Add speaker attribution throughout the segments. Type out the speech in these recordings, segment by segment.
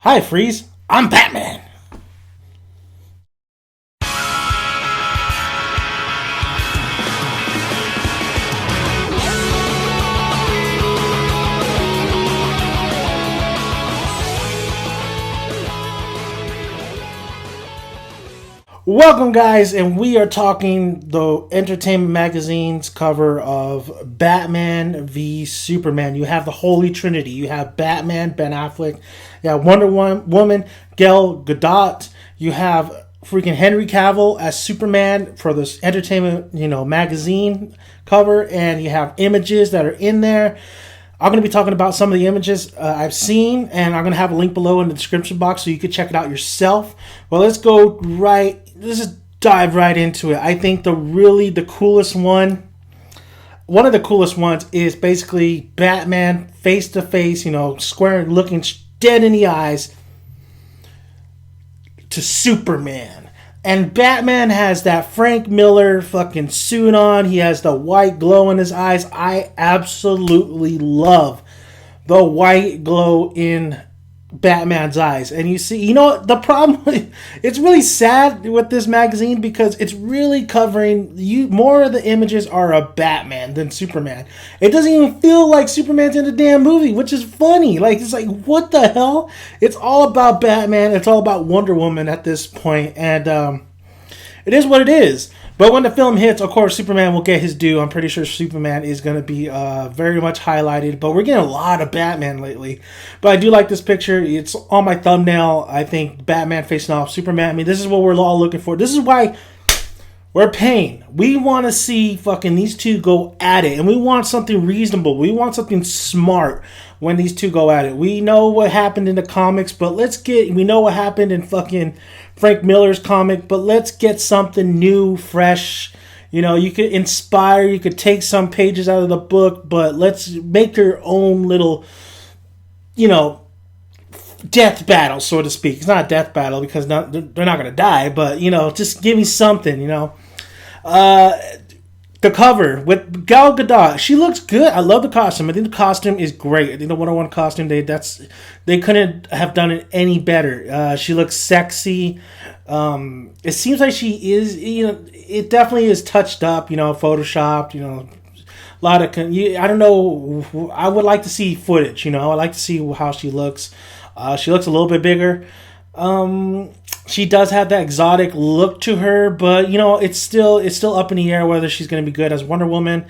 Speaker 1: Hi, Freeze. I'm Batman. Welcome, guys, and we are talking the Entertainment Magazine's cover of Batman v Superman. You have the Holy Trinity. You have Batman, Ben Affleck. You have Woman, Gal Gadot. You have freaking Henry Cavill as Superman for this Entertainment, magazine cover, and you have images that are in there. I'm going to be talking about some of the images I've seen, and I'm going to have a link below in the description box so you can check it out yourself. Well, let's just dive right into it. I think the coolest one of the coolest ones is basically Batman face to face, square looking dead in the eyes to Superman. And Batman has that Frank Miller fucking suit on. He has the white glow in his eyes. I absolutely love the white glow in Batman's eyes. And you see, the problem, it's really sad with this magazine because it's really covering more of the images are of Batman than Superman. It doesn't even feel like Superman's in the damn movie, which is funny. It's like, what the hell? It's all about Batman. It's all about Wonder Woman at this point. And it is what it is. But when the film hits, of course, Superman will get his due. I'm pretty sure Superman is going to be very much highlighted. But we're getting a lot of Batman lately. But I do like this picture. It's on my thumbnail. I think Batman facing off Superman. I mean, this is what we're all looking for. This is why we're paying. We want to see fucking these two go at it. And we want something reasonable. We want something smart when these two go at it. We know what happened in the comics, but we know what happened in fucking Frank Miller's comic, but let's get something new, fresh. You could inspire, you could take some pages out of the book, but let's make your own little, death battle, so to speak. It's not a death battle because they're not going to die, but, just give me something, The cover with Gal Gadot, she looks good. I love the costume. I think the costume is great. I think the Wonder Woman costume, they couldn't have done it any better. She looks sexy. It seems like she is, it definitely is touched up, photoshopped, a lot of, I don't know, I would like to see footage, I'd like to see how she looks. She looks a little bit bigger. She does have that exotic look to her, but it's still up in the air whether she's going to be good as Wonder Woman.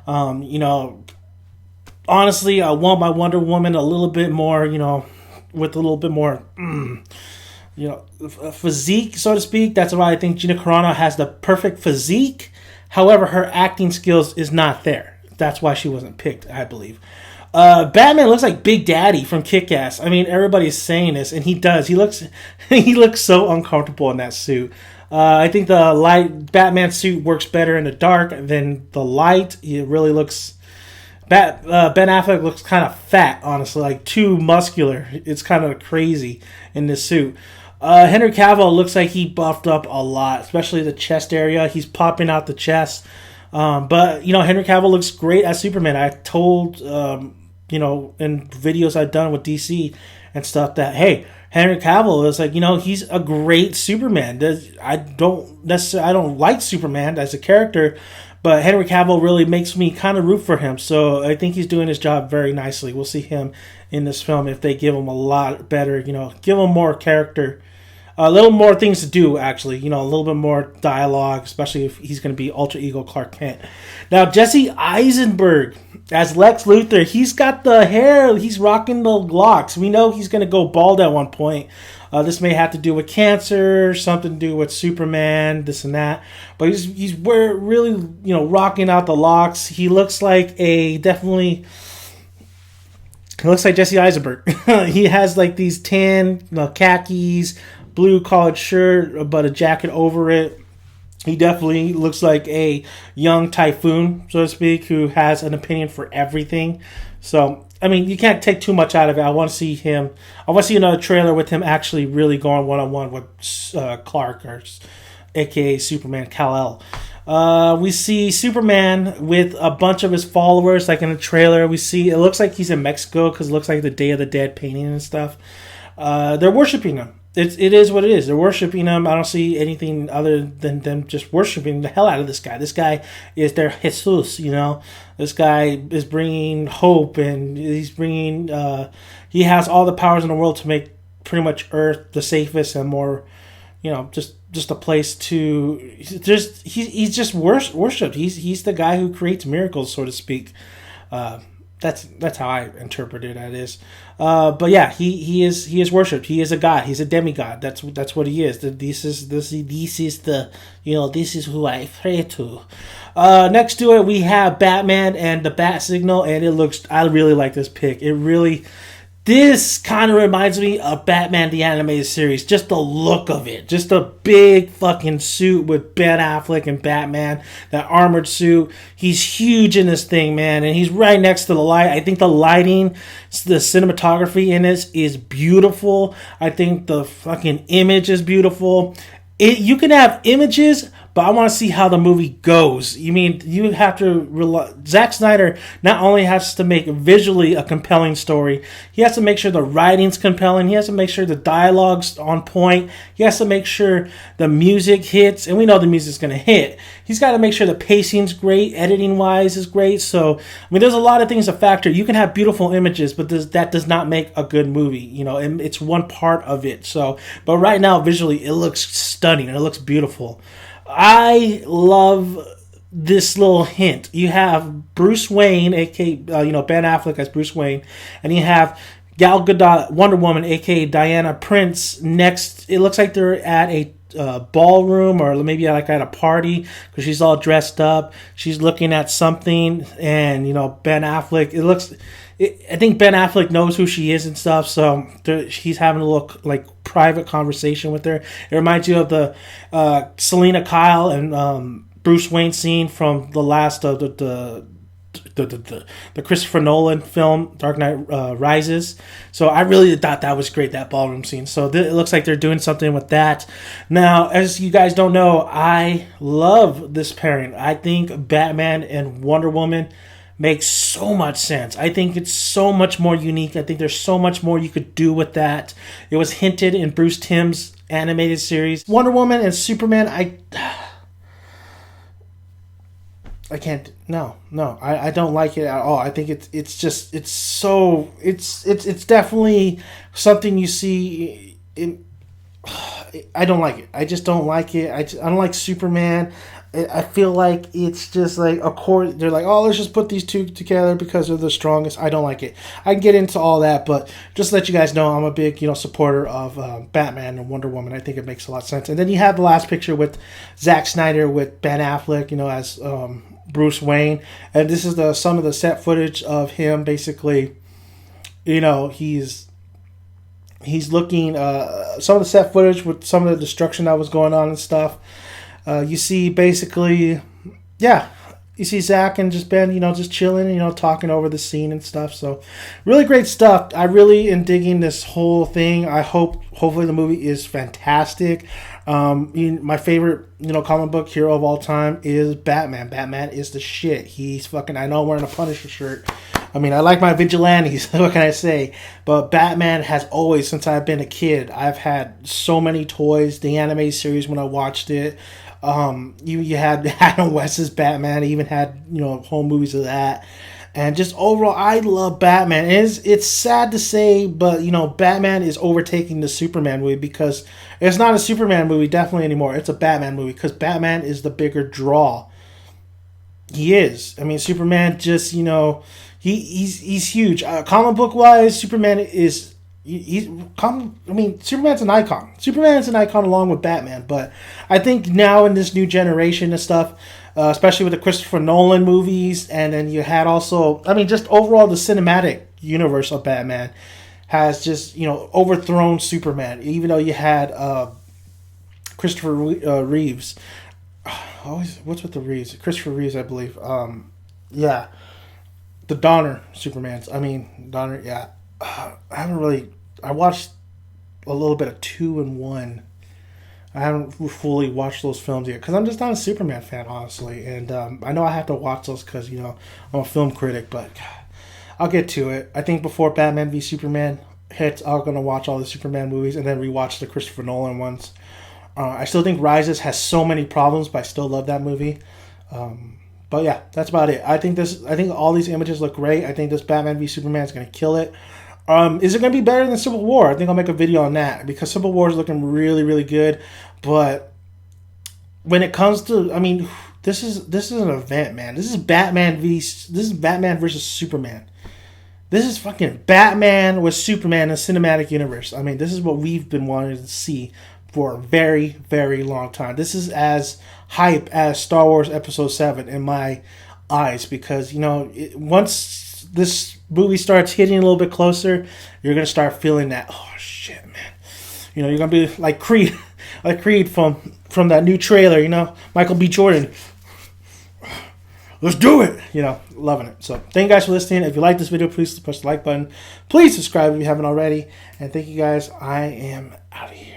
Speaker 1: Honestly, I want my Wonder Woman a little bit more, with a little bit more, physique, so to speak. That's why I think Gina Carano has the perfect physique. However, her acting skills is not there. That's why she wasn't picked, I believe. Batman looks like Big Daddy from Kick-Ass. I mean, everybody's saying this, and he does. He looks so uncomfortable in that suit. I think the light Batman suit works better in the dark than the light. It really looks. Ben Affleck looks kind of fat, honestly, like too muscular. It's kind of crazy in this suit. Henry Cavill looks like he buffed up a lot, especially the chest area. He's popping out the chest. But Henry Cavill looks great as Superman. I told in videos I've done with DC and stuff that, hey, Henry Cavill is like, he's a great Superman. I don't like Superman as a character, but Henry Cavill really makes me kind of root for him. So I think he's doing his job very nicely. We'll see him in this film if they give him a lot better, give him more character. A little more things to do, actually. A little bit more dialogue, especially if he's going to be alter ego Clark Kent. Now, Jesse Eisenberg as Lex Luthor. He's got the hair. He's rocking the locks. We know he's going to go bald at one point. This may have to do with cancer, something to do with Superman, this and that. But he's really, rocking out the locks. He looks like He looks like Jesse Eisenberg. He has like these tan khakis, blue collared shirt, but a jacket over it. He definitely looks like a young typhoon, so to speak, who has an opinion for everything. So, I mean, you can't take too much out of it. I want to see him. I want to see another trailer with him actually really going one-on-one with Clark, or a.k.a. Superman Kal-El. We see Superman with a bunch of his followers, like in the trailer. We see, it looks like he's in Mexico because it looks like the Day of the Dead painting and stuff. They're worshiping him. It is what it is. They're worshiping him. I don't see anything other than them just worshiping the hell out of this guy. This guy is their Jesus, you know. This guy is bringing hope, and he's bringing. He has all the powers in the world to make pretty much Earth the safest and more, you know, just a place to. He's just worshipped. He's the guy who creates miracles, so to speak. That's how I interpret it. That is, but yeah, he is worshipped. He is a god. He's a demigod. That's what he is. This is the, you know, this is who I pray to. Next to it we have Batman and the Bat Signal, and I really like this pick. This kind of reminds me of Batman the Animated Series. Just the look of it. Just a big fucking suit with Ben Affleck and Batman. That armored suit. He's huge in this thing, man. And he's right next to the light. I think the lighting, the cinematography in this is beautiful. I think the fucking image is beautiful. You can have images, but I want to see how the movie goes. You have to Zack Snyder not only has to make visually a compelling story, he has to make sure the writing's compelling. He has to make sure the dialogue's on point. He has to make sure the music hits, and we know the music's going to hit. He's got to make sure the pacing's great, editing-wise is great. So, there's a lot of things to factor. You can have beautiful images, but that does not make a good movie. You know, and it's one part of it. So, but right now, visually, it looks stunning. It looks beautiful. I love this little hint. You have Bruce Wayne, aka Ben Affleck as Bruce Wayne, and you have Gal Gadot, Wonder Woman, aka Diana Prince. Next, it looks like they're at a ballroom, or maybe like at a party, because she's all dressed up. She's looking at something, and Ben Affleck. I think Ben Affleck knows who she is and stuff, so he's having a little like private conversation with her. It reminds you of the Selena Kyle and Bruce Wayne scene from the last of the Christopher Nolan film, Dark Knight Rises. So I really thought that was great, that ballroom scene. So it looks like they're doing something with that. Now, as you guys don't know, I love this pairing. I think Batman and Wonder Woman makes so much sense. I think it's so much more unique. I think there's so much more you could do with that. It was hinted in Bruce Timm's animated series. Wonder Woman and Superman, I can't. No. I don't like it at all. I think it's definitely something you see in. I don't like it. I just don't like it. I don't like Superman. I feel like it's just like they're like, oh, let's just put these two together because they're the strongest. I don't like it. I can get into all that, but just to let you guys know, I'm a big, supporter of Batman and Wonder Woman. I think it makes a lot of sense. And then you have the last picture with Zack Snyder with Ben Affleck, as Bruce Wayne. And this is some of the set footage of him basically, he's looking, some of the set footage with some of the destruction that was going on and stuff. You see basically, you see Zach and just Ben, just chilling, talking over the scene and stuff. So really great stuff. I really am digging this whole thing. Hopefully the movie is fantastic. My favorite, comic book hero of all time is Batman. Batman is the shit. He's fucking, I know I'm wearing a Punisher shirt. I like my vigilantes, what can I say? But Batman has always, since I've been a kid, I've had so many toys. The anime series when I watched it. You had Adam West's Batman. I even had, whole movies of that. And just overall, I love Batman. It's sad to say, but, Batman is overtaking the Superman movie because it's not a Superman movie definitely anymore. It's a Batman movie because Batman is the bigger draw. He is. Superman just, he's huge. Comic book wise, Superman is... Superman's an icon. Superman is an icon along with Batman, but I think now in this new generation of stuff, especially with the Christopher Nolan movies, and then you had also, just overall the cinematic universe of Batman has just, overthrown Superman, even though you had Christopher Reeves. What's with the Reeves? Christopher Reeves, I believe. The Donner Supermans. Donner, yeah. I watched a little bit of 2 and 1. I haven't fully watched those films yet because I'm just not a Superman fan, honestly. And I know I have to watch those because, I'm a film critic, but I'll get to it. I think before Batman v Superman, hits, I'm gonna watch all the Superman movies and then rewatch the Christopher Nolan ones. I still think Rises has so many problems, but I still love that movie. But yeah, that's about it. I think all these images look great. I think this Batman v Superman is gonna kill it. Is it gonna be better than Civil War? I think I'll make a video on that because Civil War is looking really, really good. But when it comes to, I mean, this is an event, man. This is Batman versus Superman. This is fucking Batman with Superman in a cinematic universe. I mean, this is what we've been wanting to see for a very, very long time. This is as hype as Star Wars Episode 7 in my eyes because, you know, once this movie starts hitting a little bit closer, you're going to start feeling that, oh, shit, man. You know, you're going to be like Creed, from that new trailer, you know, Michael B. Jordan. Let's do it! You know, loving it. So, thank you guys for listening. If you like this video, please push the like button. Please subscribe if you haven't already. And thank you guys. I am out of here.